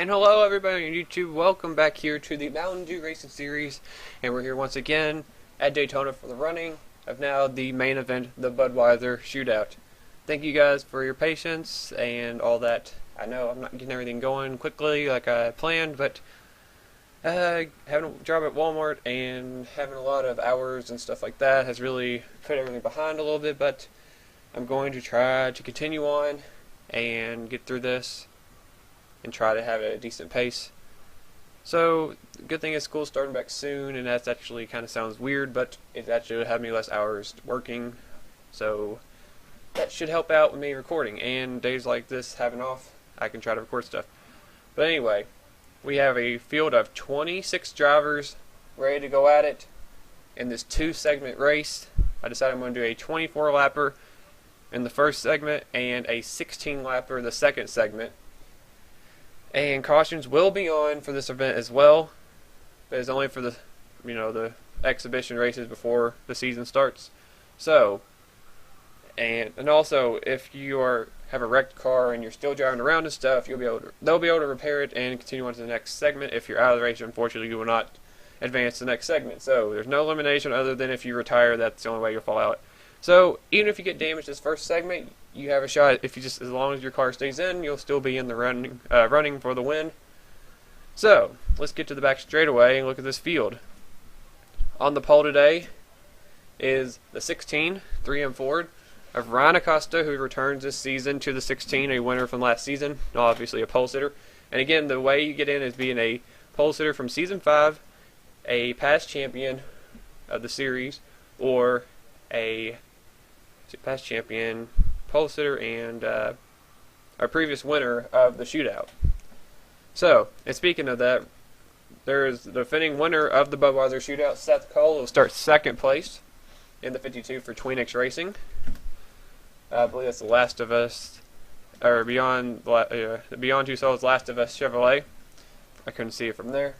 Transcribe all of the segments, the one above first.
And hello everybody on YouTube, welcome back here to the Mountain Dew Racing Series, and we're here once again at Daytona for the running of now the main event, the Budweiser Shootout. Thank you guys for your patience and all that. I know I'm not getting everything going quickly like I planned, but having a job at Walmart and having a lot of hours and stuff like that has really put everything behind a little bit, but I'm going to try to continue on and get through this and try to have a decent pace. So, the good thing is school's starting back soon, and that actually kind of sounds weird, but it actually will have me less hours working, so that should help out with me recording, and days like this, having off, I can try to record stuff. But anyway, we have a field of 26 drivers ready to go at it in this 2-segment race. I decided I'm going to do a 24-lapper in the first segment and a 16-lapper in the second segment. And cautions will be on for this event as well, but it's only for the, the exhibition races before the season starts. So, and also if you have a wrecked car and you're still driving around and stuff, they'll be able to repair it and continue on to the next segment. If you're out of the race, unfortunately, you will not advance to the next segment. So there's no elimination other than if you retire. That's the only way you'll fall out. So even if you get damaged this first segment, you have a shot. If you as long as your car stays in, you'll still be in the running for the win. So let's get to the back straightaway and look at this field. On the pole today is the 16 3M Ford of Ryan Acosta, who returns this season to the 16, a winner from last season, obviously a pole sitter. And again, the way you get in is being a pole sitter from season 5, a past champion of the series, or a past champion, pole sitter, and our previous winner of the shootout. So, and speaking of that, there is the defending winner of the Budweiser Shootout, Seth Cole, will start second place in the 52 for Tweenix Racing. I believe that's the Last of Us, or Beyond Two Souls Last of Us Chevrolet. I couldn't see it from there.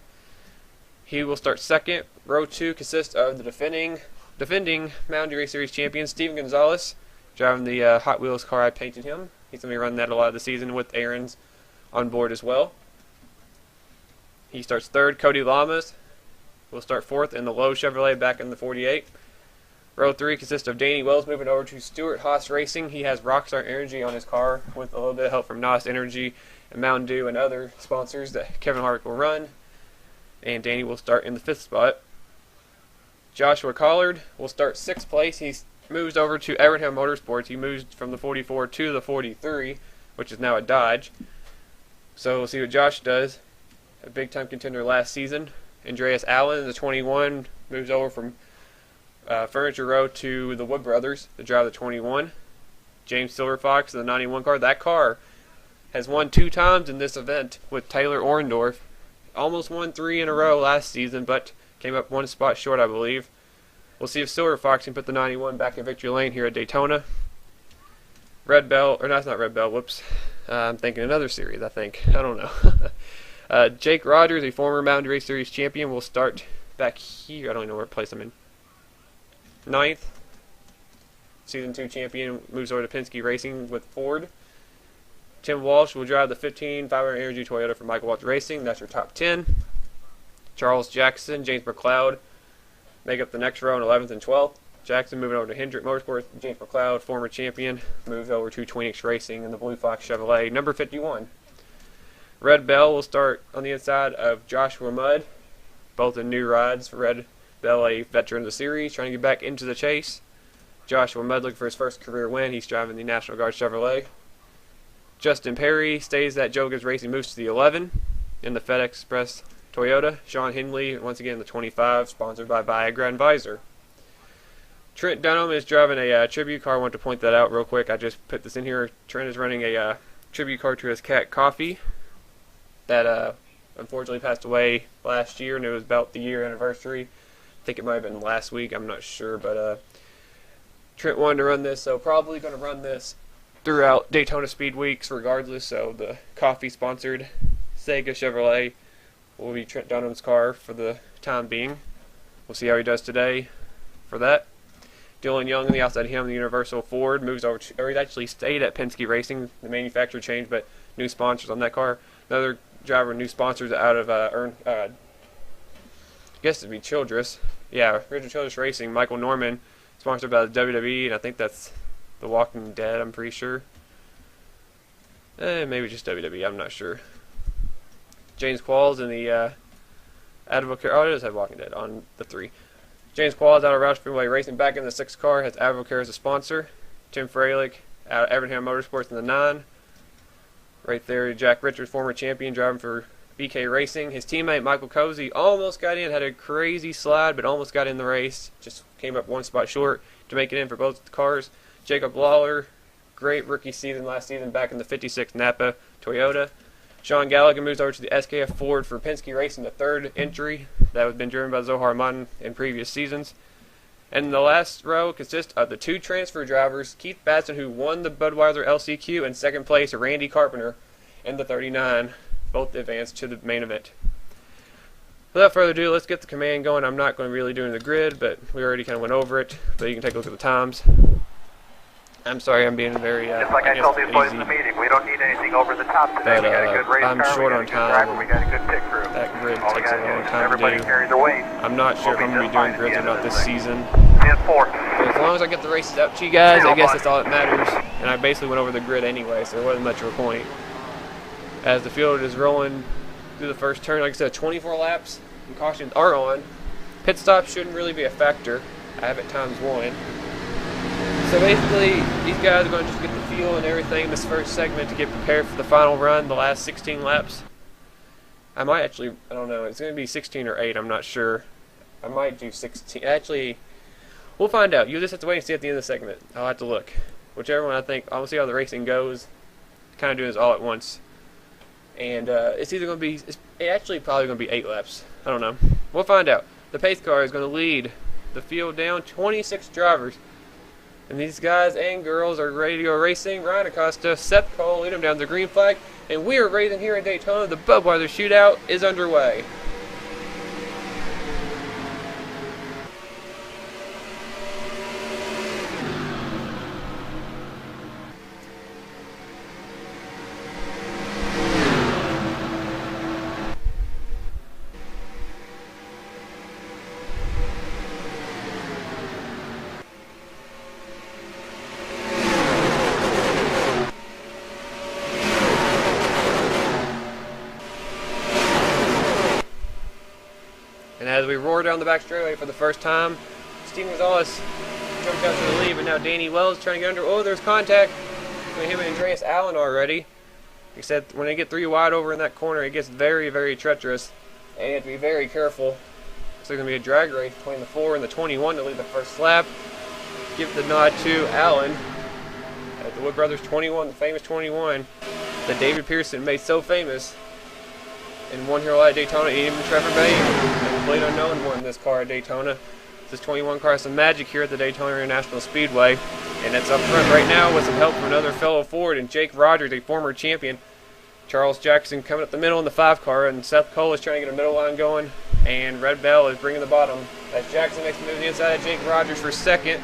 He will start second. Row 2 consists of the defending Mountain Dew Race Series champion, Steven Gonzalez, driving the Hot Wheels car I painted him. He's going to be running that a lot of the season with Aaron's on board as well. He starts third. Cody Lamas will start fourth in the Lowe Chevrolet back in the 48. Row 3 consists of Danny Wells moving over to Stuart Haas Racing. He has Rockstar Energy on his car with a little bit of help from NOS Energy and Mountain Dew and other sponsors that Kevin Harvick will run. And Danny will start in the 5th spot. Joshua Collard will start 6th place. He moves over to Evernham Motorsports. He moves from the 44 to the 43, which is now a Dodge. So we'll see what Josh does. A big-time contender last season. Andreas Allen, the 21, moves over from Furniture Row to the Wood Brothers to drive the 21. James Silverfox, the 91 car. That car has won 2 times in this event with Taylor Orndorff. Almost won 3 in a row last season, but came up 1 spot short, I believe. We'll see if Silverfox can put the 91 back in victory lane here at Daytona. Red Bell, or no, it's not Red Bell, whoops. I'm thinking another series, I think. I don't know. Jake Rogers, a former Mountain Dew Race Series champion, will start back here. I don't know what place I'm in. 9th. Season 2 champion moves over to Penske Racing with Ford. Tim Walsh will drive the 15 500 Energy Toyota for Michael Walsh Racing. That's your top 10. Charles Jackson, James McLeod make up the next row in 11th and 12th. Jackson moving over to Hendrick Motorsports. James McLeod, former champion, moves over to Tweenix Racing in the Blue Fox Chevrolet, number 51. Red Bell will start on the inside of Joshua Mudd, both in new rides for Red Bell, a veteran of the series, trying to get back into the chase. Joshua Mudd looking for his first career win. He's driving the National Guard Chevrolet. Justin Perry stays at Joe Gibbs Racing, moves to the 11 in the FedEx Express Toyota. Sean Hindley, once again, the 25, sponsored by Viagra and Visor. Trent Dunham is driving a tribute car. I want to point that out real quick. I just put this in here. Trent is running a tribute car to his cat, Coffee, that unfortunately passed away last year, and it was about the year anniversary. I think it might have been last week. I'm not sure, but Trent wanted to run this, so probably going to run this throughout Daytona Speed Weeks regardless. So the Coffee-sponsored Sega Chevrolet will be Trent Dunham's car for the time being. We'll see how he does today for that. Dylan Young on the outside of him, the Universal Ford, moves over to, or he actually stayed at Penske Racing. The manufacturer changed, but new sponsors on that car. Another driver new sponsors out of I guess it'd be Childress. Yeah, Richard Childress Racing. Michael Norman, sponsored by the WWE, and I think that's The Walking Dead, I'm pretty sure. Maybe just WWE, I'm not sure. James Qualls in the Advocare. Oh, it does have Walking Dead on the 3. James Qualls out of Roush Speedway Racing back in the 6 car, has Advocare as a sponsor. Tim Freilich out of Evernham Motorsports in the 9. Right there, Jack Richards, former champion, driving for BK Racing. His teammate Michael Cozy almost got in, had a crazy slide, but almost got in the race. Just came up one spot short to make it in for both the cars. Jacob Lawler, great rookie season last season back in the 56 Napa Toyota. Sean Gallagher moves over to the SKF Ford for Penske Racing, the 3rd entry that had been driven by Zohar Martin in previous seasons. And the last row consists of the 2 transfer drivers, Keith Batson, who won the Budweiser LCQ, and second place, Randy Carpenter in the 39. Both advanced to the main event. Without further ado, let's get the command going. I'm not going to really do the grid, but we already kind of went over it. But you can take a look at the times. I'm sorry, I'm being very just like I told the employees in the meeting, we don't need anything over the top today. We got a good race I'm car, short on time. We got a good pit crew. That grid All takes a long time to everybody do. carry their weight. I'm not sure if I'm going to be doing grids or not this season. 10-4. But as long as I get the races up to you guys, I guess that's all that matters. And I basically went over the grid anyway, so there wasn't much of a point. As the field is rolling through the first turn, like I said, 24 laps and cautions are on. Pit stops shouldn't really be a factor. I have it ×1. So basically, these guys are going to just get the feel and everything in this first segment to get prepared for the final run, the last 16 laps. I might actually, I don't know, it's going to be 16 or 8, I'm not sure. I might do 16. Actually, we'll find out. You'll just have to wait and see at the end of the segment. I'll have to look. Whichever one I think, I'll see how the racing goes. Kind of doing this all at once. And it's either going to be, it's actually probably going to be 8 laps. I don't know. We'll find out. The pace car is going to lead the field down, 26 drivers. And these guys and girls are ready to go racing. Ryan Acosta, Seth Cole lead them down the green flag. And we are racing here in Daytona. The Budweiser Shootout is underway. And as we roar down the back straightaway for the first time, Steve Gonzalez jumped out to the lead, but now Danny Wells trying to get under. Oh, there's contact between him and Andreas Allen already. He said when they get 3 wide over in that corner, it gets very, very treacherous. And you have to be very careful. So there's going to be a drag race between the 4 and the 21 to lead the first lap. Give the nod to Allen at the Wood Brothers 21, the famous 21 that David Pearson made so famous. And won here a lot at Daytona, even Trevor Bay, and the Blade Unknown won this car at Daytona. This 21 car has some magic here at the Daytona International Speedway. And it's up front right now with some help from another fellow Ford and Jake Rogers, a former champion. Charles Jackson coming up the middle in the 5 car, and Seth Cole is trying to get a middle line going. And Red Bell is bringing the bottom. As Jackson makes the move to the inside of Jake Rogers for second.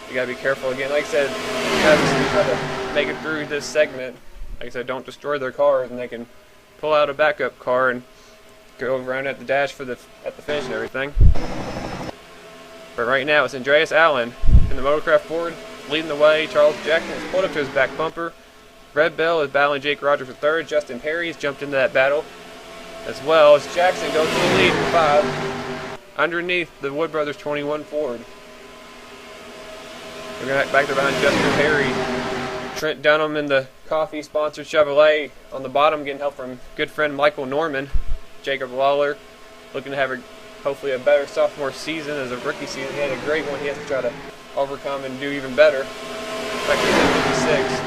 You gotta be careful again. Like I said, you guys try to make it through this segment. Like I said, don't destroy their cars, and they can pull out a backup car and go around at the dash for at the finish and everything. But right now it's Andreas Allen in the Motorcraft Ford leading the way. Charles Jackson has pulled up to his back bumper. Red Bell is battling Jake Rogers for 3rd. Justin Perry has jumped into that battle as well as Jackson goes to the lead for 5 underneath the Wood Brothers 21 Ford. We're going back there behind Justin Perry. Trent Dunham in the coffee-sponsored Chevrolet on the bottom, getting help from good friend Michael Norman. Jacob Lawler looking to have hopefully a better sophomore season as a rookie season. He had a great one. He has to try to overcome and do even better. Back to 56.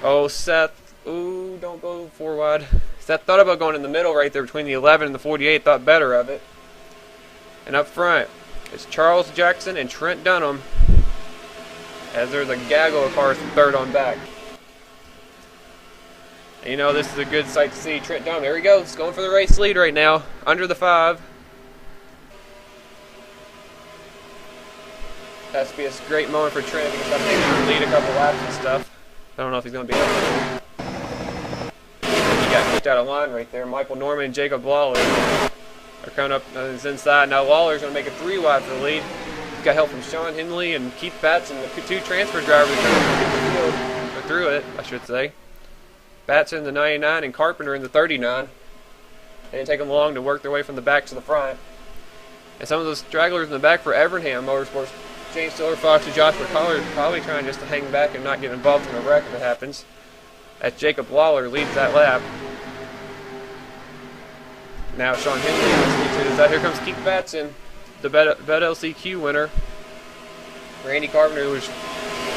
Oh, Seth. Ooh, don't go 4 wide. Seth thought about going in the middle right there between the 11 and the 48. Thought better of it. And up front, it's Charles Jackson and Trent Dunham, as there's a gaggle of cars from 3rd on back. And you know, this is a good sight to see. Trent Dunham, there he goes, going for the race lead right now, under the 5. That's to be a great moment for Trent because I think he can lead a couple laps and stuff. I don't know if he's going to be able to. got kicked out of line right there. Michael Norman and Jacob Lawler are coming up his inside. Now Lawler's going to make it 3 wide for the lead. He's got help from Sean Henley and Keith Batson, the 2 transfer drivers coming through the field, or through it, I should say. Batson in the 99 and Carpenter in the 39. They didn't take them long to work their way from the back to the front. And some of those stragglers in the back for Evernham Motorsports, James Stiller, Fox, and Joshua Collard, probably trying just to hang back and not get involved in a wreck if it happens. As Jacob Lawler leads that lap. Now Sean Henley leads. Here comes Keith Batson, the Bet LCQ winner. Randy Carpenter was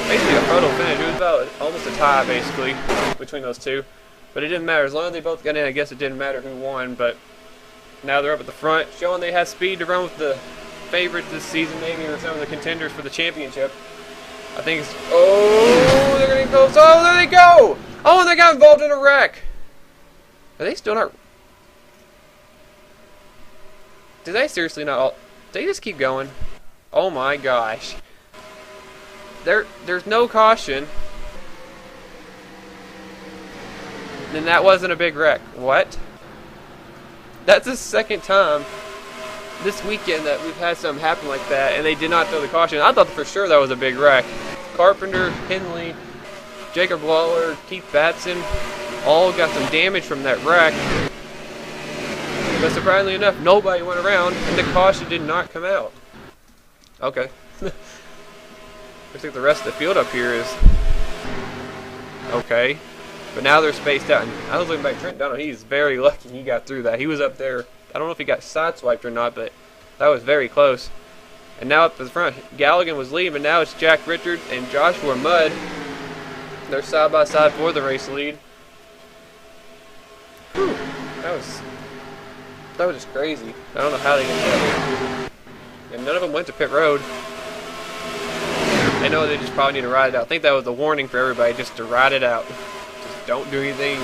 basically a photo finish. It was about almost a tie, basically, between those two. But it didn't matter. As long as they both got in, I guess it didn't matter who won. But now they're up at the front, showing they have speed to run with the favorites this season, maybe, or some of the contenders for the championship. I think it's... Oh, they're getting close. Oh, there they go! Oh, and they got involved in a wreck. Are they still not... Did they seriously not all... Did they just keep going? Oh my gosh. There's no caution. Then that wasn't a big wreck. What? That's the second time this weekend that we've had something happen like that, and they did not throw the caution. I thought for sure that was a big wreck. Carpenter, Henley, Jacob Lawler, Keith Batson, all got some damage from that wreck. But surprisingly enough, nobody went around, and the caution did not come out. Okay. Looks like the rest of the field up here is okay. But now they're spaced out. And I was looking back at Trent Dunno. He's very lucky he got through that. He was up there. I don't know if he got sideswiped or not, but that was very close. And now up to the front, Galligan was leading, but now it's Jack Richards and Joshua Mudd. They're side by side for the race lead. Whew. That was just crazy. I don't know how they did that. And none of them went to pit road. I know they just probably need to ride it out. I think that was a warning for everybody, just to ride it out. Just don't do anything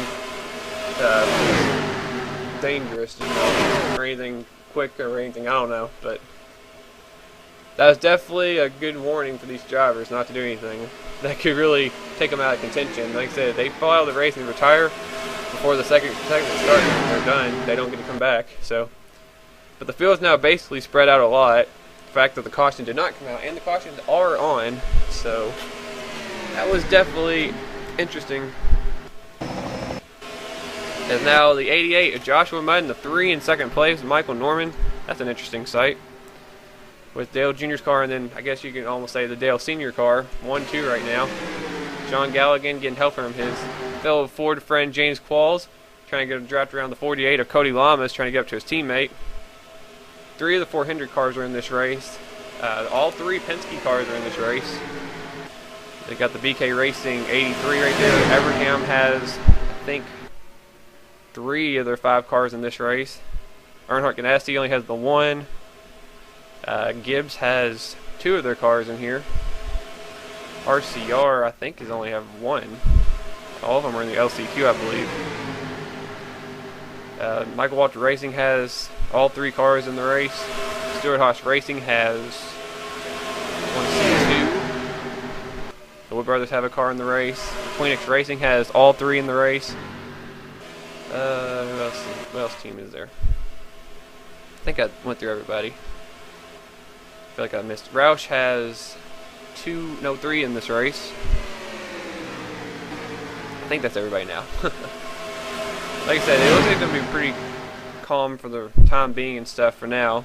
dangerous, you know, or anything quick or anything. I don't know, but that was definitely a good warning for these drivers not to do anything that could really take them out of contention. Like I said, if they fall out of the race and retire before the second starts, they're done. They don't get to come back. So, but the field's now basically spread out a lot. The fact that the caution did not come out, and the cautions are on, so that was definitely interesting. And now the 88 of Joshua Mudd, and the 3 in second place, Michael Norman. That's an interesting sight. With Dale Jr.'s car, and then I guess you can almost say the Dale Sr. car, 1-2 right now. John Galligan getting help from his fellow Ford friend James Qualls, trying to get a draft around the 48 of Cody Lamas, trying to get up to his teammate. 3 of the 4 Hendrick cars are in this race. All 3 Penske cars are in this race. They got the BK Racing 83 right there. Evernham has, I think, 3 of their 5 cars in this race. Earnhardt Ganassi only has the 1. Gibbs has 2 of their cars in here. RCR, I think, is only have 1. All of them are in the LCQ, I believe. Michael Walter Racing has all 3 cars in the race. Stuart Haas Racing has 1, 2. The Wood Brothers have a car in the race. Phoenix Racing has all 3 in the race. What else team is there? I think I went through everybody. I feel like I missed. Roush has 3 in this race. I think that's everybody now. Like I said, it looks like they're going to be pretty calm for the time being and stuff for now.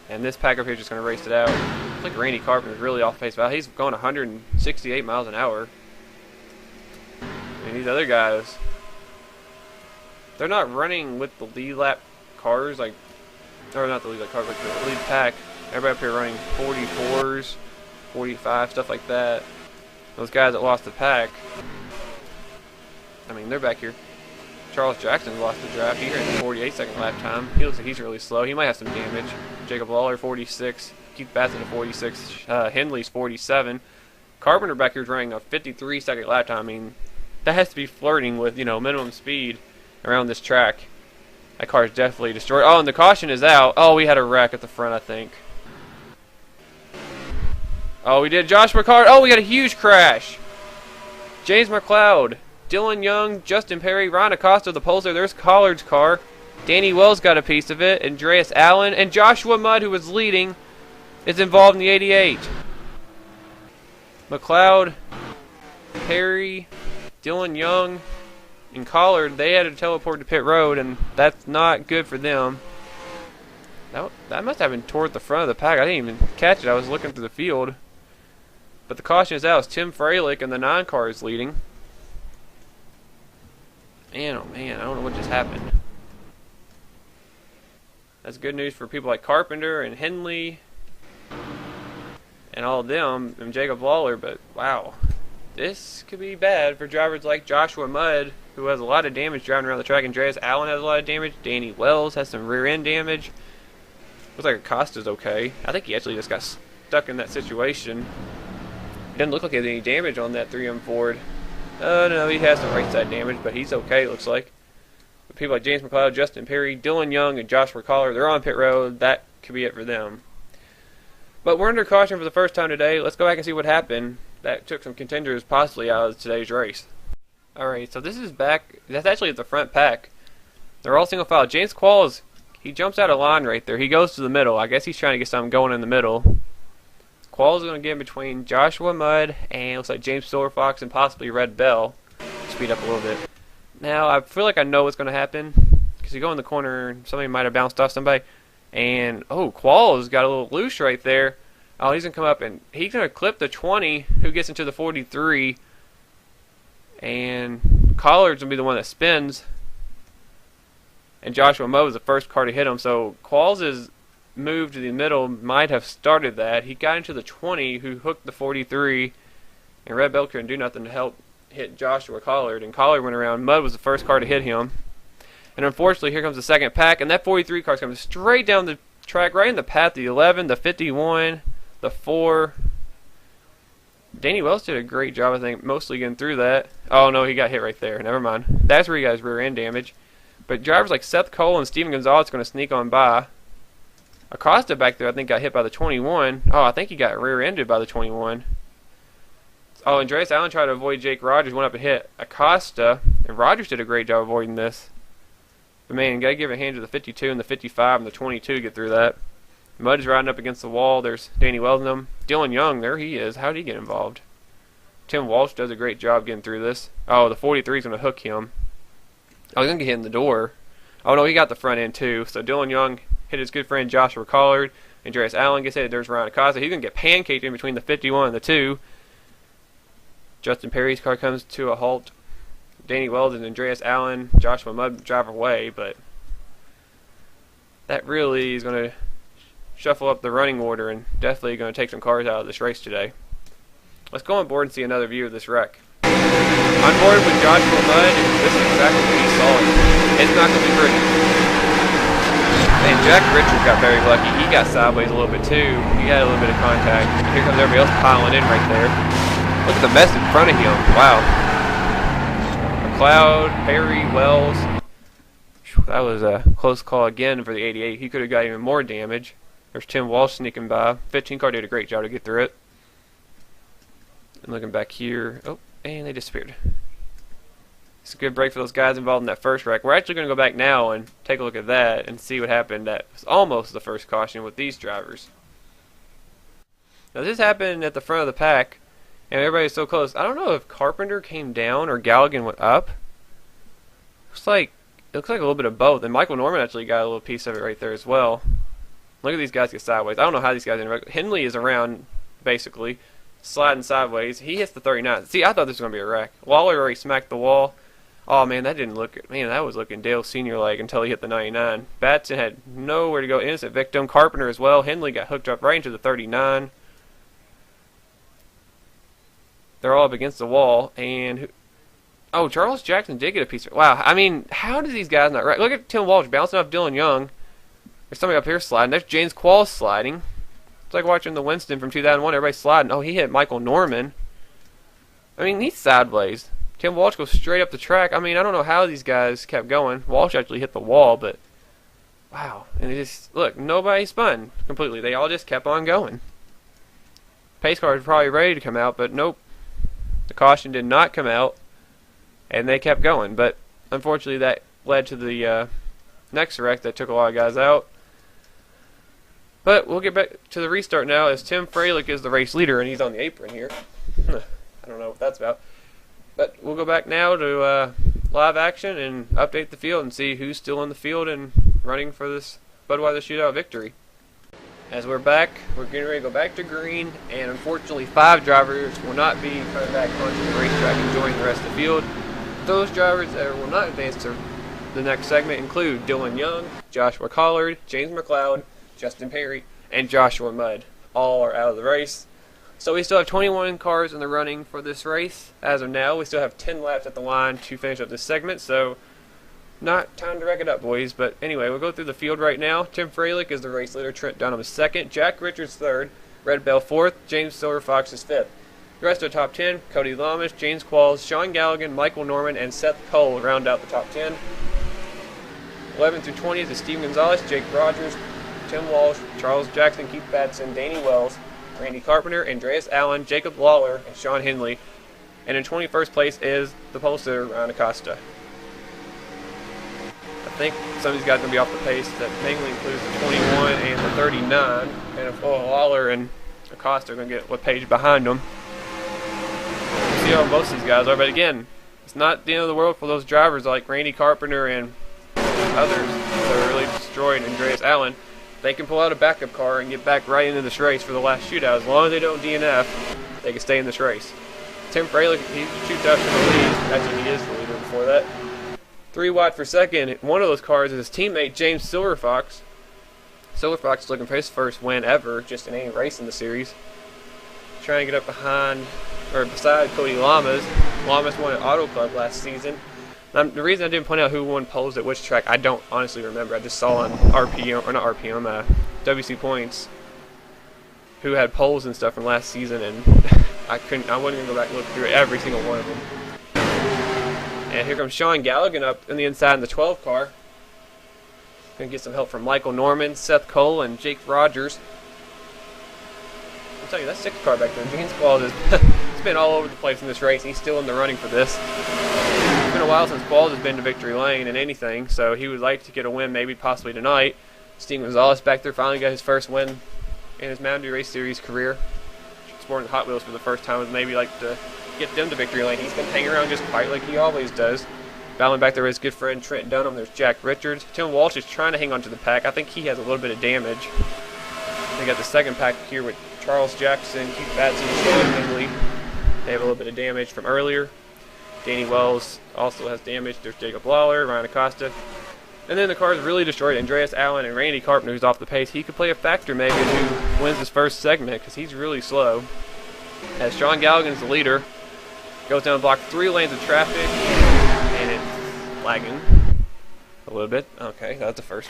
And this pack up here is just going to race it out. I think Randy Carpenter is really off pace. Well, he's going 168 miles an hour. And these other guys, they're not running with the lead lap cars, like, or not the lead lap cars, but the lead pack. Everybody up here running 44s, 45, stuff like that. Those guys that lost the pack, I mean, they're back here. Charles Jackson lost the draft. He ran 48-second lap time. He looks like he's really slow. He might have some damage. Jacob Lawler, 46. Keith Batson, 46. Henley's 47. Carpenter back here is running a 53-second lap time. I mean, that has to be flirting with, you know, minimum speed around this track. That car is definitely destroyed. Oh, and the caution is out. Oh, we had a wreck at the front, I think. Oh, we did. Josh McCart. Oh, we got a huge crash. James McLeod Dylan Young, Justin Perry, Ron Acosta, the poles there. There's Collard's car. Danny Wells got a piece of it. Andreas Allen and Joshua Mudd, who was leading, is involved in the 88. McLeod, Perry, Dylan Young, and Collard, they had to teleport to pit road, and that's not good for them. That must have been toward the front of the pack. I didn't even catch it. I was looking through the field. But the caution is out. It's Tim Freilich, and the 9 car is leading. Man, oh man, I don't know what just happened. That's good news for people like Carpenter and Henley and all of them, and Jacob Lawler, but wow. This could be bad for drivers like Joshua Mudd, who has a lot of damage driving around the track. Andreas Allen has a lot of damage. Danny Wells has some rear end damage. Looks like Acosta's okay. I think he actually just got stuck in that situation. Doesn't look like he has any damage on that 3M Ford. No, he has some right side damage, but he's okay, it looks like. But people like James McLeod, Justin Perry, Dylan Young, and Joshua Collar, they're on pit road. That could be it for them. But we're under caution for the first time today. Let's go back and see what happened. That took some contenders possibly out of today's race. Alright, so this is back. That's actually at the front pack. They're all single file. James Qualls, he jumps out of line right there. He goes to the middle. I guess he's trying to get something going in the middle. Qualls is going to get in between Joshua Mudd and looks like James Silverfox and possibly Red Bell. Speed up a little bit. Now, I feel like I know what's going to happen. Because you go in the corner, somebody might have bounced off somebody. And, oh, Qualls got a little loose right there. Oh, he's going to come up and he's going to clip the 20 who gets into the 43. And Collard's going to be the one that spins. And Joshua Mudd was the first car to hit him. So Qualls' move to the middle might have started that. He got into the 20 who hooked the 43. And Red Bell couldn't do nothing to help hit Joshua Collard. And Collard went around. Mudd was the first car to hit him. And unfortunately, here comes the second pack. And that 43 car is coming straight down the track, right in the path. The 11, the 51, the 4. Danny Wells did a great job, I think, mostly getting through that. Oh, no, he got hit right there. Never mind. That's where he got his rear end damage. But drivers like Seth Cole and Steven Gonzalez are going to sneak on by. Acosta back there, I think, got hit by the 21. Oh, I think he got rear-ended by the 21. Oh, Andreas Allen tried to avoid Jake Rogers, went up and hit Acosta. And Rogers did a great job avoiding this. But, man, you got to give a hand to the 52 and the 55 and the 22 to get through that. Mudd is riding up against the wall. There's Danny Wells in them. Dylan Young, there he is. How did he get involved? Tim Walsh does a great job getting through this. Oh, the 43 is going to hook him. Oh, he's going to get hit in the door. Oh, no, he got the front end, too. So Dylan Young hit his good friend Joshua Collard. Andreas Allen gets hit. There's Ryan Acosta. He's going to get pancaked in between the 51 and the 2. Justin Perry's car comes to a halt. Danny Wells and Andreas Allen, Joshua Mudd drive away, but that really is going to shuffle up the running order and definitely going to take some cars out of this race today. Let's go on board and see another view of this wreck. On board with Joshua Mudd, this is exactly what he saw. It's not going to be pretty. And Jack Richards got very lucky. He got sideways a little bit too. He had a little bit of contact. Here comes everybody else piling in right there. Look at the mess in front of him. Wow. McLeod, Perry, Wells. That was a close call again for the 88. He could have got even more damage. There's Tim Walsh sneaking by. 15 car did a great job to get through it. And looking back here. Oh, and they disappeared. It's a good break for those guys involved in that first wreck. We're actually going to go back now and take a look at that and see what happened. That was almost the first caution with these drivers. Now this happened at the front of the pack, and everybody's so close. I don't know if Carpenter came down or Galligan went up. It looks like a little bit of both. And Michael Norman actually got a little piece of it right there as well. Look at these guys get sideways. I don't know how these guys interact. Henley is around, basically, sliding sideways. He hits the 39. See, I thought this was going to be a wreck. Lawler already smacked the wall. Oh, man, that didn't look good. Man, that was looking Dale Sr.-like until he hit the 99. Batson had nowhere to go. Innocent victim. Carpenter as well. Henley got hooked up right into the 39. They're all up against the wall. And, oh, Charles Jackson did get a piece of it. Wow, I mean, how do these guys not wreck? Look at Tim Walsh bouncing off Dylan Young. There's somebody up here sliding. There's James Qualls sliding. It's like watching the Winston from 2001. Everybody sliding. Oh, he hit Michael Norman. I mean, he's sideways. Tim Walsh goes straight up the track. I mean, I don't know how these guys kept going. Walsh actually hit the wall, but wow. And it just, look, nobody spun completely. They all just kept on going. Pace car was probably ready to come out, but nope. The caution did not come out. and they kept going. But unfortunately, that led to the next wreck that took a lot of guys out. But we'll get back to the restart now, as Tim Freilich is the race leader, and he's on the apron here. I don't know what that's about. But we'll go back now to live action and update the field and see who's still in the field and running for this Budweiser Shootout victory. As we're back, we're getting ready to go back to green, and unfortunately 5 drivers will not be coming back onto the racetrack and joining the rest of the field. Those drivers that will not advance to the next segment include Dylan Young, Joshua Collard, James McLeod, Justin Perry, and Joshua Mudd. All are out of the race. So we still have 21 cars in the running for this race. As of now, we still have 10 laps at the line to finish up this segment, so not time to wreck it up, boys. But anyway, we'll go through the field right now. Tim Freilich is the race leader, Trent Dunham is second, Jack Richards third, Red Bell fourth, James Silverfox is fifth. The rest of the top 10, Cody Lamas, James Qualls, Sean Galligan, Michael Norman, and Seth Cole round out the top 10. 11 through 20 is Steve Gonzalez, Jake Rogers, Tim Walsh, Charles Jackson, Keith Batson, Danny Wells, Randy Carpenter, Andreas Allen, Jacob Lawler, and Sean Henley. And in 21st place is the pole sitter, Ryan Acosta. I think some of these guys are going to be off the pace. That mainly includes the 21 and the 39. And if Lawler and Acosta are going to get what page behind them. We'll see how most of these guys are. But again, it's not the end of the world for those drivers like Randy Carpenter and others that are really destroyed. Andreas Allen. They can pull out a backup car and get back right into this race for the last shootout. As long as they don't DNF, they can stay in this race. Tim Freilich, he shoots out to the lead. Actually, he is the leader before that. 3 wide for second. One of those cars is his teammate, James Silverfox. Silverfox is looking for his first win ever, just in any race in the series. Trying to get up behind, or beside Cody Lamas. Lamas won at Auto Club last season. The reason I didn't point out who won poles at which track, I don't honestly remember. I just saw on RPM, or not RPM, WC Points, who had poles and stuff from last season, and I wasn't gonna go back and look through every single one of them. And here comes Sean Galligan up in the inside in the 12 car. Gonna get some help from Michael Norman, Seth Cole, and Jake Rogers. I'll tell you, that 6 car back there, James Qualls has been all over the place in this race. He's still in the running for this. It's been a while since Qualls has been to victory lane in anything, so he would like to get a win, maybe possibly tonight. Steve Gonzalez back there finally got his first win in his Mountain Dew Race Series career. Sporting Hot Wheels for the first time, would maybe like to get them to victory lane. He's been hanging around just quite like he always does. Battling back there with his good friend Trent Dunham. There's Jack Richards. Tim Walsh is trying to hang on to the pack. I think he has a little bit of damage. They got the second pack here with Charles Jackson, Keith Batson, and Sean Henley. They have a little bit of damage from earlier. Danny Wells also has damage. There's Jacob Lawler, Ryan Acosta. And then the car's really destroyed. Andreas Allen and Randy Carpenter, who's off the pace. He could play a factor maybe who wins this first segment because he's really slow. As Sean Galligan's the leader. Goes down the block, 3 lanes of traffic. And it's lagging a little bit. Okay, that's the first.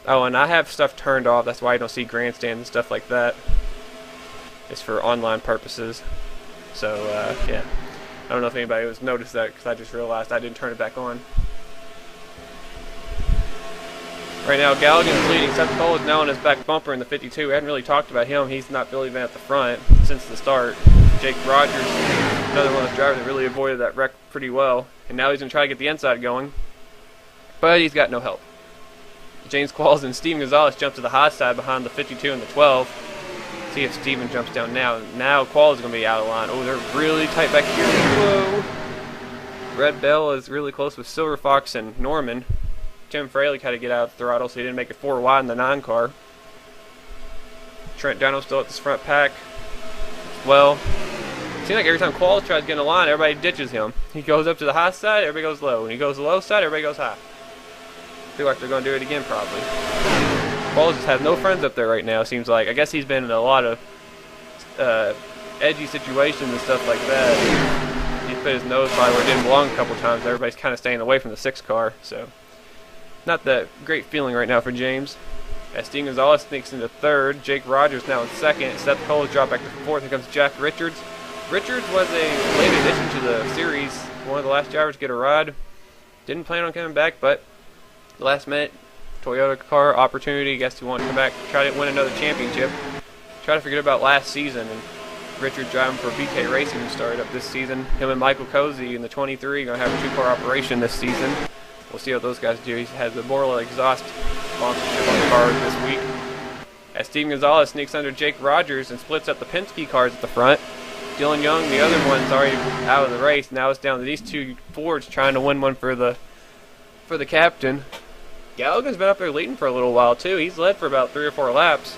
Oh, and I have stuff turned off. That's why you don't see grandstands and stuff like that. It's for online purposes. So, yeah. I don't know if anybody has noticed that because I just realized I didn't turn it back on. Right now, Galligan's leading. Seth Cole is now on his back bumper in the 52. We hadn't really talked about him. He's not really been at the front since the start. Jake Rogers, another one of the drivers that really avoided that wreck pretty well. And now he's going to try to get the inside going. But he's got no help. James Qualls and Steven Gonzalez jump to the high side behind the 52 and the 12. See if Steven jumps down now. Now Qualls is going to be out of line. Oh, they're really tight back here. Whoa. Red Bell is really close with Silverfox and Norman. Tim Freilich had to get out of the throttle, so he didn't make it 4 wide in the 9 car. Trent Dunham still at this front pack. Well, it seems like every time Qualls tries to get in the line, everybody ditches him. He goes up to the high side, everybody goes low. When he goes to the low side, everybody goes high. Feel like they're going to do it again, probably. Qualls just has no friends up there right now, seems like. I guess he's been in a lot of edgy situations and stuff like that. He put his nose by where it didn't belong a couple times. Everybody's kind of staying away from the 6 car, so not that great feeling right now for James. As Steve Gonzalez sneaks into 3rd, Jake Rogers now in 2nd, Seth Cole has dropped back to 4th. Here comes Jack Richards. Richards was a late addition to the series, one of the last drivers to get a ride. Didn't plan on coming back, but the last minute Toyota car opportunity. Guess he wanted to come back, try to win another championship. Try to forget about last season and Richard driving for BK Racing, who started up this season. Him and Michael Cozy in the 23 going to have a 2-car operation this season. We'll see what those guys do. He has the Borla exhaust sponsorship on the car this week. As Steven Gonzalez sneaks under Jake Rogers and splits up the Penske cars at the front. Dylan Young, the other one's already out of the race. Now it's down to these two Fords trying to win one for the captain. Galligan's been up there leading for a little while too. He's led for about 3 or 4 laps.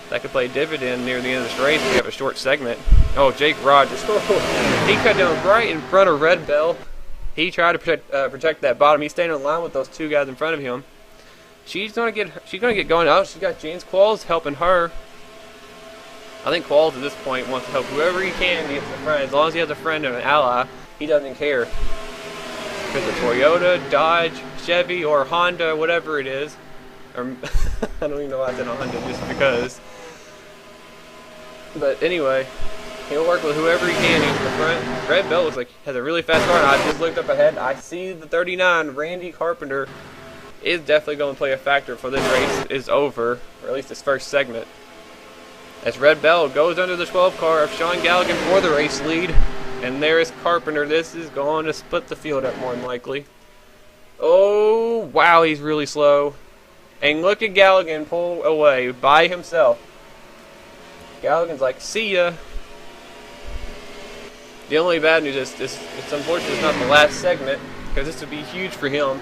That could play dividend near the end of this race. We have a short segment. Oh, Jake Rogers. He cut down right in front of Red Bell. He tried to protect that bottom. He's staying in line with those 2 guys in front of him. She's gonna get going. Oh, she's got James Qualls helping her. I think Qualls at this point wants to help whoever he can to get to the front. As long as he has a friend and an ally, he doesn't care. If it's a Toyota, Dodge, Chevy, or Honda, whatever it is. Or I don't even know why I said a Honda, just because. But anyway, he'll work with whoever he can to get to the front. Red Bell looks like he has a really fast car. I just looked up ahead. I see the 39, Randy Carpenter, is definitely going to play a factor for this race is over, or at least this first segment. As Red Bell goes under the 12 car of Sean Galligan for the race lead. And there is Carpenter. This is going to split the field up more than likely. Oh, wow, he's really slow. And look at Galligan pull away by himself. Galligan's like, see ya. The only bad news is it's unfortunate it's not the last segment, because this would be huge for him.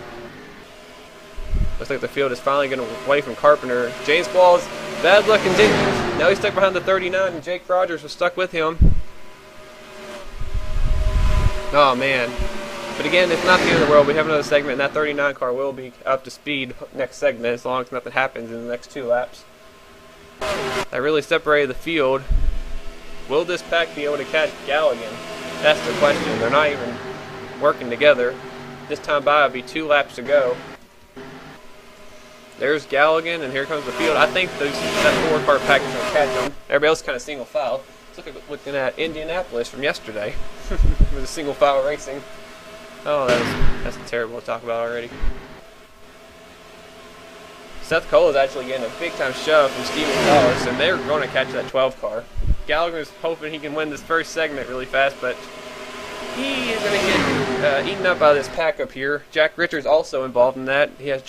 Looks like the field is finally getting away from Carpenter. James Qualls, bad luck continues. Now he's stuck behind the 39, and Jake Rogers was stuck with him. Oh, man. But again, it's not the end of the world. We have another segment, and that 39 car will be up to speed next segment, as long as nothing happens in the next 2 laps. That really separated the field. Will this pack be able to catch Galligan? That's the question. They're not even working together. This time by, it'll be 2 laps to go. There's Galligan, and here comes the field. I think that 4-car pack is going to catch them. Everybody else is kind of single file. It's looking at Indianapolis from yesterday with a single file racing. Oh, that's terrible to talk about already. Seth Cole is actually getting a big-time shove from Steven Gonzalez, and they're going to catch that 12 car. Gallagher is hoping he can win this first segment really fast, but he is going to get eaten up by this pack up here. Jack Richards also involved in that. He has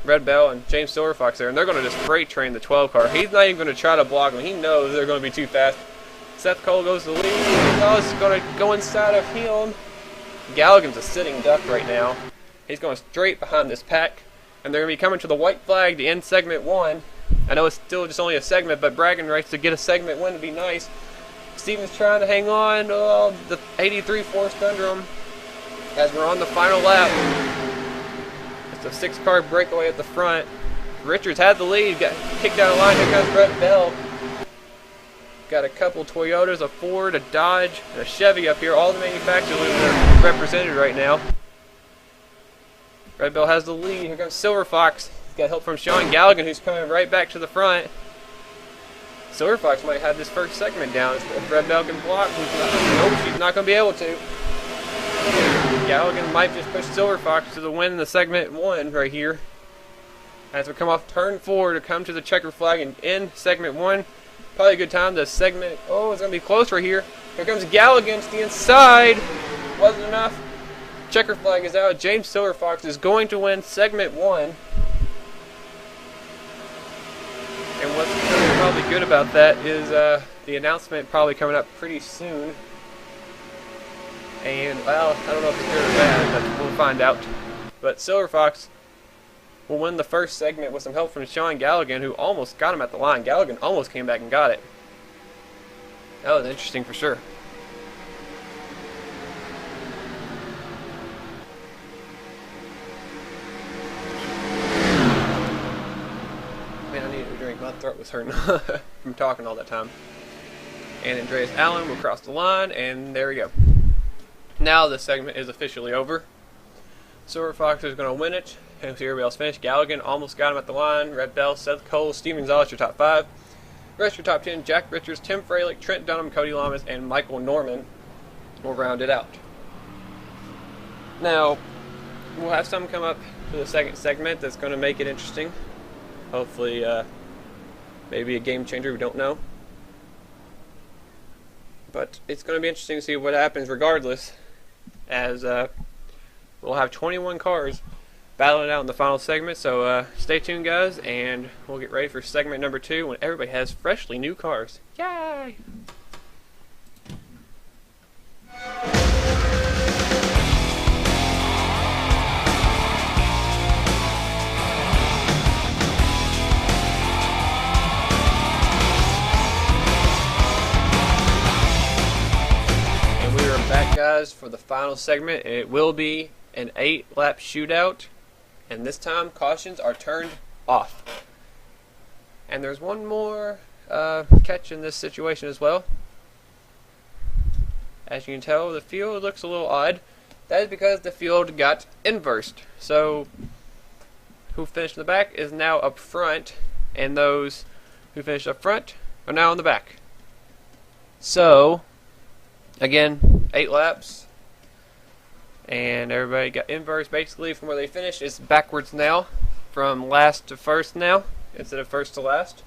Red Bell and James Silverfox there, and they're going to just freight train the 12 car. He's not even going to try to block them. He knows they're going to be too fast. Seth Cole goes to the lead. Gonzalez is going to go inside of him. Galligan's a sitting duck right now. He's going straight behind this pack, and they're going to be coming to the white flag to end segment 1. I know it's still just only a segment, but bragging rights to get a segment win would be nice. Steven's trying to hang on. Oh, the 83 forced under him as we're on the final lap. It's a 6-car breakaway at the front. Richards had the lead, got kicked out of line. Here comes Red Bell. Got a couple Toyotas, a Ford, a Dodge, and a Chevy up here. All the manufacturers are represented right now. Red Bell has the lead. Here comes Silver Fox. He's got help from Sean Galligan, who's coming right back to the front. Silver Fox might have this first segment down. If Red Bell can block, nope, she's not going to be able to. Galligan might just push Silver Fox to the win in the segment 1 right here. As we come off turn 4 to come to the checker flag and end segment 1. Probably a good time to segment. Oh, it's going to be close right here. Here comes Galligan to the inside. Wasn't enough. Checker flag is out. James Silverfox is going to win segment 1. And what's probably good about that is the announcement probably coming up pretty soon. And, well, I don't know if it's good or bad, but we'll find out. But Silverfox will win the first segment with some help from Sean Galligan, who almost got him at the line. Galligan almost came back and got it. That was interesting for sure. Man, I needed a drink. My throat was hurting from talking all that time. And Andreas Allen will cross the line, and there we go. Now this segment is officially over. Silver Fox is going to win it. And see everybody else finish. Galligan almost got him at the line. Red Bell, Seth Cole, Steven Gonzalez, your top 5. The rest of your top 10, Jack Richards, Tim Freilich, Trent Dunham, Cody Lamas, and Michael Norman will round it out. Now, we'll have some come up for the second segment that's going to make it interesting. Hopefully, maybe a game changer, we don't know. But it's going to be interesting to see what happens regardless, as we'll have 21 cars battling out in the final segment. So stay tuned, guys, and we'll get ready for segment number 2 when everybody has freshly new cars. Yay! Back, guys, for the final segment. It will be an 8-lap shootout, and this time cautions are turned off. And there's one more catch in this situation as well. As you can tell, the field looks a little odd. That is because the field got inversed. So who finished in the back is now up front, and those who finished up front are now in the back. So again, 8 laps, and everybody got inverse basically from where they finished. It's backwards now, from last to first now, instead of first to last.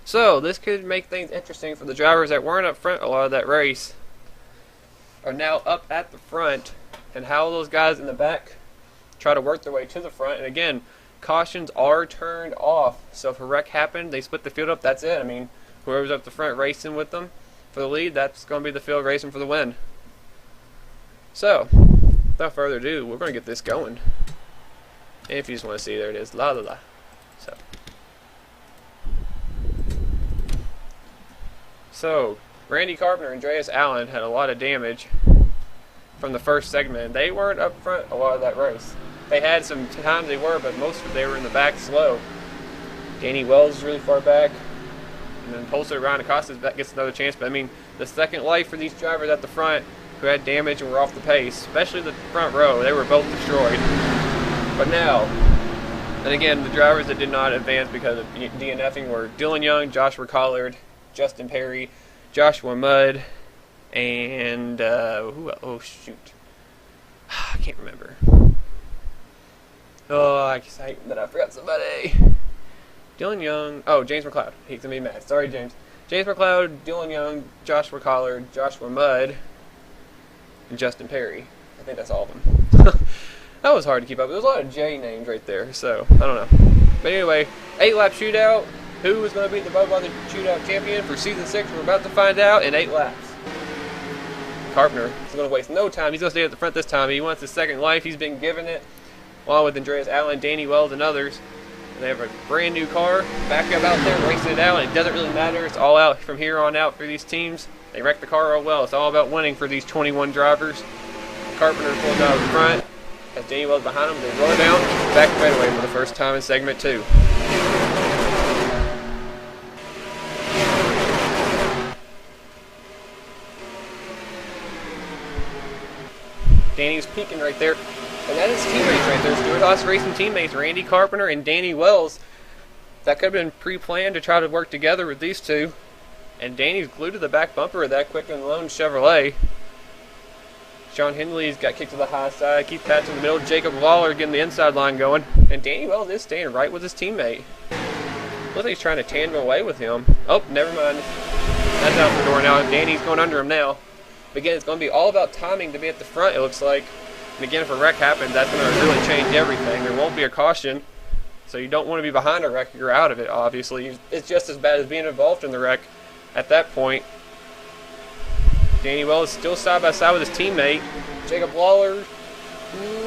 So this could make things interesting for the drivers that weren't up front a lot of that race, are now up at the front, and how those guys in the back try to work their way to the front. And again, cautions are turned off, so if a wreck happened, they split the field up, that's it. I mean, whoever's up the front racing with them for the lead, that's going to be the field racing for the win. So, without further ado, we're going to get this going. And if you just want to see, there it is. La la la. So, Randy Carpenter and Andreas Allen had a lot of damage from the first segment. They weren't up front a lot of that race. They had some times they were, but most of they were in the back slow. Danny Wells is really far back. And then Pulsar Ryan Acosta gets another chance. But I mean, the second life for these drivers at the front who had damage and were off the pace, especially the front row, they were both destroyed. But now, and again, the drivers that did not advance because of DNFing were Dylan Young, Joshua Collard, Justin Perry, Joshua Mudd, and who else? Oh shoot, I can't remember. Oh, I hate that I forgot somebody. Dylan Young. Oh, James McLeod. He's gonna be mad. Sorry, James. James McLeod, Dylan Young, Joshua Collard, Joshua Mudd, and Justin Perry. I think that's all of them. That was hard to keep up. There's a lot of J names right there, so I don't know. But anyway, 8-lap shootout. Who is going to be the Budweiser Shootout champion for Season 6? We're about to find out in 8 laps. Carpenter is going to waste no time. He's going to stay at the front this time. He wants his second life. He's been given it, along with Andreas Allen, Danny Wells, and others. And they have a brand new car, back up out there, racing it out, and it doesn't really matter. It's all out from here on out for these teams. They wreck the car all well. It's all about winning for these 21 drivers. Carpenter pulls out in front. As Danny Wells behind him, they roll it down, back straightaway for the first time in segment 2. Danny's peeking right there. And that is teammates right there. Stewart Haas Racing teammates, Randy Carpenter and Danny Wells. That could have been pre-planned to try to work together with these two. And Danny's glued to the back bumper of that Quick and Lone Chevrolet. Sean Hindley's got kicked to the high side. Keith Patch in the middle. Jacob Lawler getting the inside line going. And Danny Wells is staying right with his teammate. Looks like he's trying to tandem away with him. Oh, never mind. That's out the door now. Danny's going under him now. But again, it's going to be all about timing to be at the front, it looks like. And again, if a wreck happens, that's going to really change everything. There won't be a caution. So you don't want to be behind a wreck. You're out of it, obviously. It's just as bad as being involved in the wreck at that point. Danny Wells is still side by side with his teammate. Jacob Lawler. He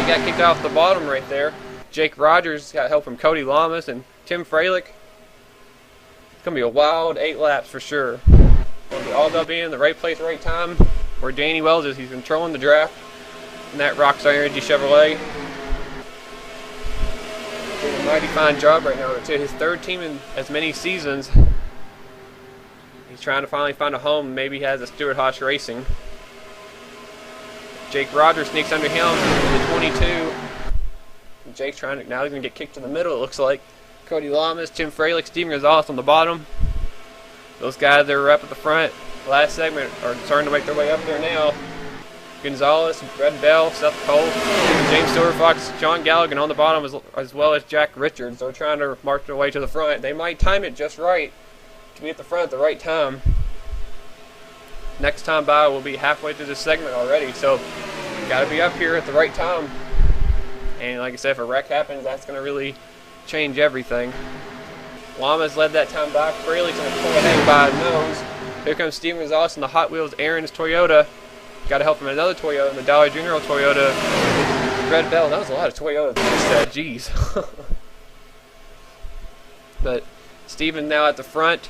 got kicked off the bottom right there. Jake Rogers got help from Cody Lamas and Tim Freilich. It's going to be a wild 8 laps for sure. It's going to be all about being in the right place, right time. Where Danny Wells is, he's controlling the draft in that Rockstar Energy Chevrolet. Doing a mighty fine job right now. It's his 3rd team in as many seasons. He's trying to finally find a home. Maybe he has a Stewart Haas Racing. Jake Rogers sneaks under him in the 22. Jake's trying to, now he's going to get kicked to the middle, it looks like. Cody Lamas, Tim Freilich, Steven Gonzalez on the bottom. Those guys that were up at the front last segment are starting to make their way up there now. Gonzalez, Brett Bell, Seth Cole, James Silverfox, John Gallagher on the bottom as well as Jack Richards. They're trying to march their way to the front. They might time it just right to be at the front at the right time. Next time by, we'll be halfway through this segment already, so gotta be up here at the right time. And like I said, if a wreck happens, that's gonna really change everything. Llama's led that time by. Fraley's gonna pull ahead by a nose. Here comes Steven Gonzalez in the Hot Wheels Aaron's Toyota. Got to help from another Toyota, the Dollar General Toyota. Red Bell. That was a lot of Toyotas. Jeez. But Steven now at the front.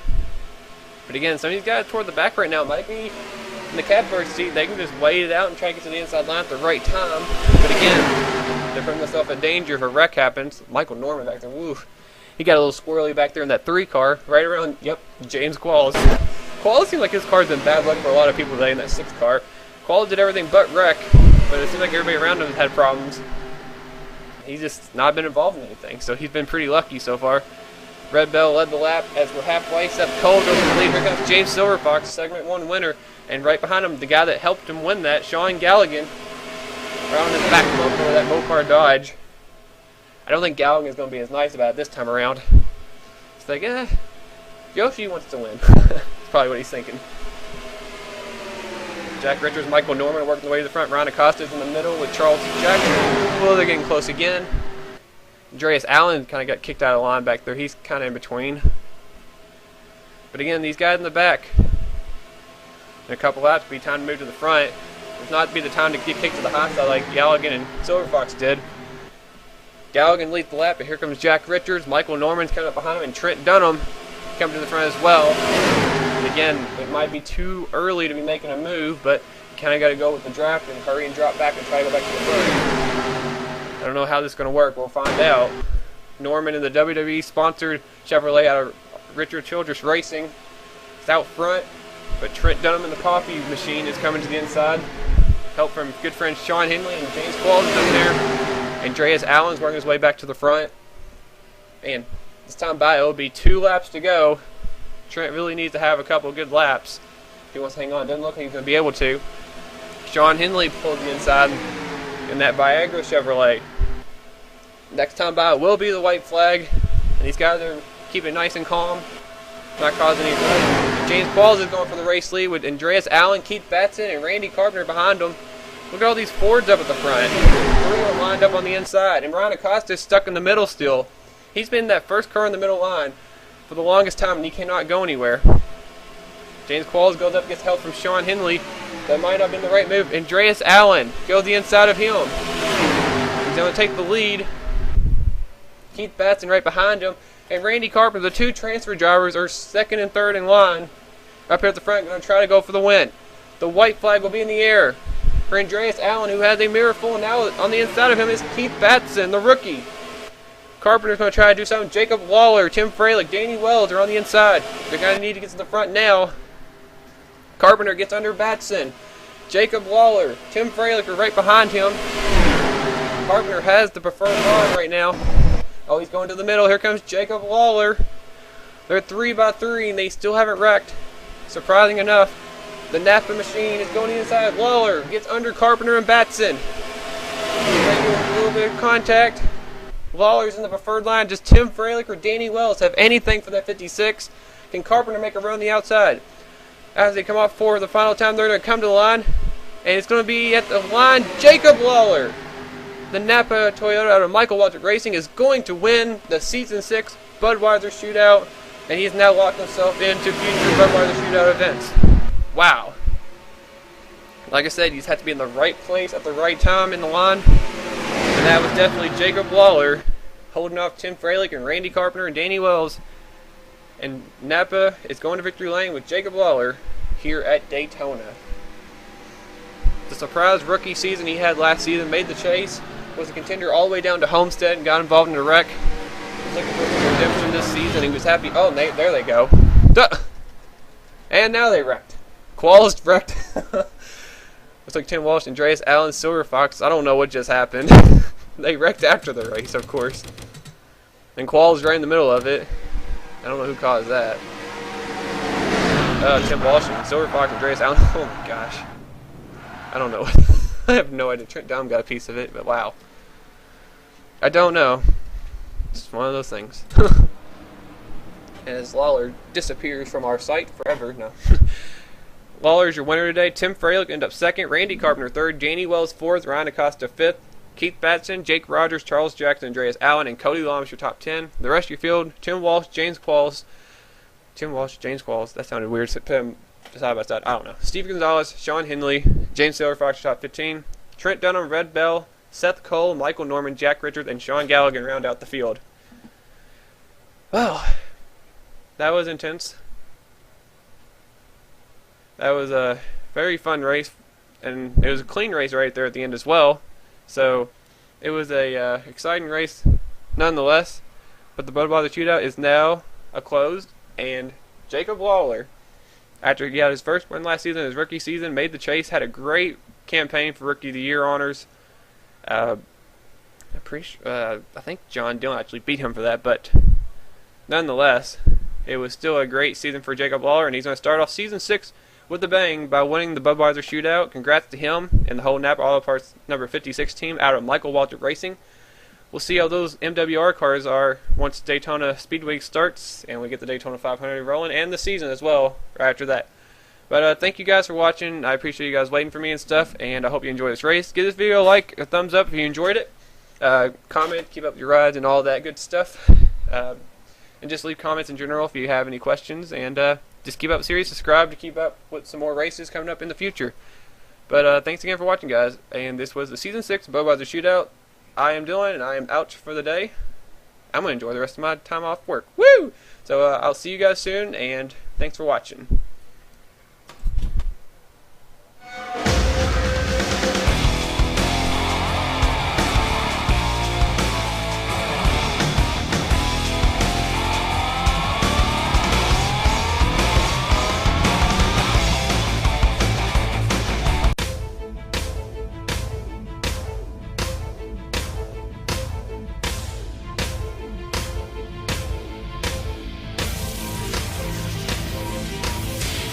But again, some of these guys toward the back right now might be in the catbird seat. They can just wait it out and try to get to the inside line at the right time. But again, they're putting themselves in danger if a wreck happens. Michael Norman back there. Woo. He got a little squirrely back there in that 3 car. Right around, yep, James Qualls. Qualls seems like his car's been bad luck for a lot of people today in that 6 car. Qualls did everything but wreck, but it seems like everybody around him had problems. He's just not been involved in anything, so he's been pretty lucky so far. Red Bell led the lap as we're halfway. Seth Cole goes to the lead. Here comes James Silverfox, segment 1 winner. And right behind him, the guy that helped him win that, Sean Galligan. Around his back bumper with that Mopar Dodge. I don't think Galligan's going to be as nice about it this time around. It's like, Yoshi wants to win. That's probably what he's thinking. Jack Richards, Michael Norman working the way to the front. Ron Acosta's in the middle with Charles Jackson. Well, they're getting close again. Andreas Allen kind of got kicked out of line back there. He's kind of in between. But again, these guys in the back, in a couple laps, it'll be time to move to the front. It's not to be the time to get kicked to the hot side like Galligan and Silverfox did. Galligan leads the lap, but here comes Jack Richards. Michael Norman's coming up behind him, and Trent Dunham coming to the front as well. And again, it might be too early to be making a move, but you kind of got to go with the draft and hurry and drop back and try to go back to the front. I don't know how this is going to work. We'll find out. Norman in the WWE-sponsored Chevrolet out of Richard Childress Racing is out front, but Trent Dunham in the coffee machine is coming to the inside. Help from good friends Sean Henley and James Qualls is in there. Andreas Allen's working his way back to the front. And this time by, it'll be 2 laps to go. Trent really needs to have a couple good laps if he wants to hang on. Doesn't look like he's going to be able to. Sean Henley pulled the inside in that Viagra Chevrolet. Next time by will be the white flag. And these guys are keeping it nice and calm, not causing any trouble. James Qualls is going for the race lead with Andreas Allen, Keith Batson, and Randy Carpenter behind him. Look at all these Fords up at the front. 3 are lined up on the inside. And Ryan Acosta is stuck in the middle still. He's been that first car in the middle line for the longest time, and he cannot go anywhere. James Qualls goes up, gets help from Sean Henley. That might not have been the right move. Andreas Allen goes the inside of him. He's going to take the lead. Keith Batson right behind him. And Randy Carpenter, the 2 transfer drivers, are 2nd and 3rd in line. Up here at the front, going to try to go for the win. The white flag will be in the air for Andreas Allen, who has a mirror full, and now on the inside of him is Keith Batson, the rookie. Carpenter's going to try to do something. Jacob Lawler, Tim Fralick, Danny Wells are on the inside. They're going to need to get to the front now. Carpenter gets under Batson. Jacob Lawler, Tim Fralick are right behind him. Carpenter has the preferred line right now. Oh, he's going to the middle. Here comes Jacob Lawler. They're 3 by 3, and they still haven't wrecked. Surprising enough. The Napa machine is going inside. Lawler gets under Carpenter and Batson. Making a little bit of contact. Lawler's in the preferred line. Does Tim Fralick or Danny Wells have anything for that 56? Can Carpenter make a run on the outside? As they come off for the final time, they're going to come to the line. And it's going to be at the line, Jacob Lawler. The Napa Toyota out of Michael Waltrip Racing is going to win the Season 6 Budweiser Shootout. And he's now locked himself into future Budweiser Shootout events. Wow. Like I said, you just have to be in the right place at the right time in the line. And that was definitely Jacob Lawler holding off Tim Fralick and Randy Carpenter and Danny Wells. And Napa is going to victory lane with Jacob Lawler here at Daytona. The surprise rookie season he had last season made the chase. Was a contender all the way down to Homestead and got involved in a wreck. He was looking for some redemption this season. He was happy. Oh, there they go. Duh. And now they wrecked. Qualls wrecked. Looks like Tim Walsh, Andreas Allen, Silver Fox. I don't know what just happened. They wrecked after the race, of course. And Qualls right in the middle of it. I don't know who caused that. Tim Walsh and Silver Fox, Andreas Allen. Oh my gosh. I don't know. I have no idea. Trent Dunham got a piece of it, but wow. I don't know. It's one of those things. As Lawler disappears from our sight forever. No. Lawler is your winner today. Tim Fralick ended up second. Randy Carpenter third. Janie Wells fourth. Ryan Acosta fifth. Keith Batson, Jake Rogers, Charles Jackson, Andreas Allen, and Cody Long is your top 10. The rest of your field: Tim Walsh, James Qualls. That sounded weird. Put him side by side. I don't know. Steve Gonzalez, Sean Henley, James Sailor Fox, your top 15. Trent Dunham, Red Bell, Seth Cole, Michael Norman, Jack Richards, and Sean Gallagher round out the field. Well, that was intense. That was a very fun race, and it was a clean race right there at the end as well. So it was a exciting race nonetheless. But the Budweiser Shootout is now closed, and Jacob Lawler, after he got his first win last season, his rookie season, made the chase, had a great campaign for Rookie of the Year honors. I think John Dillon actually beat him for that, but nonetheless, it was still a great season for Jacob Lawler, and he's going to start off Season 6 with a bang by winning the Budweiser Shootout. Congrats to him and the whole Napa Auto Parts number 56 team out of Michael Waltrip Racing. We'll see how those MWR cars are once Daytona Speedway starts and we get the Daytona 500 rolling, and the season as well right after that. But thank you guys for watching. I appreciate you guys waiting for me and stuff, and I hope you enjoy this race. Give this video a like, a thumbs up if you enjoyed it. Comment, keep up your rides, and all that good stuff. And just leave comments in general if you have any questions. And just keep up the series. Subscribe to keep up with some more races coming up in the future. But thanks again for watching, guys. And this was the Season 6 Budweiser Shootout. I am Dylan, and I am out for the day. I'm going to enjoy the rest of my time off work. Woo! So I'll see you guys soon, and thanks for watching.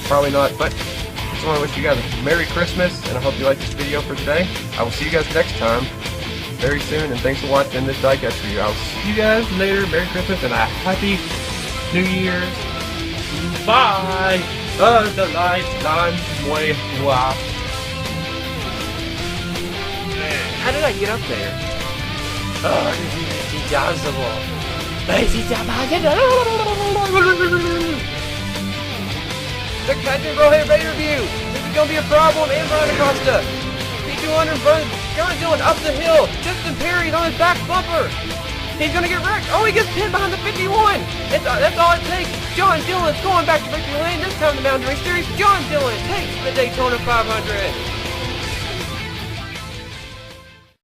Probably not, but I just want to wish you guys a Merry Christmas, and I hope you like this video for today. I will see you guys next time, very soon, and thanks for watching this diecast review. I will see you guys later. Merry Christmas and a Happy New Year's. Bye! The lifetime way. Wow. How did I get up there? Oh, this is impossible. The Captain Rohan Ray review. This is going to be a problem. And Ryan Acosta. P200 runs. John Dillon up the hill. Justin Perry's on his back bumper. He's going to get wrecked. Oh, he gets pinned behind the 51. That's all it takes. John Dillon's going back to victory lane. This time the Mountain Race Series. John Dillon takes the Daytona 500.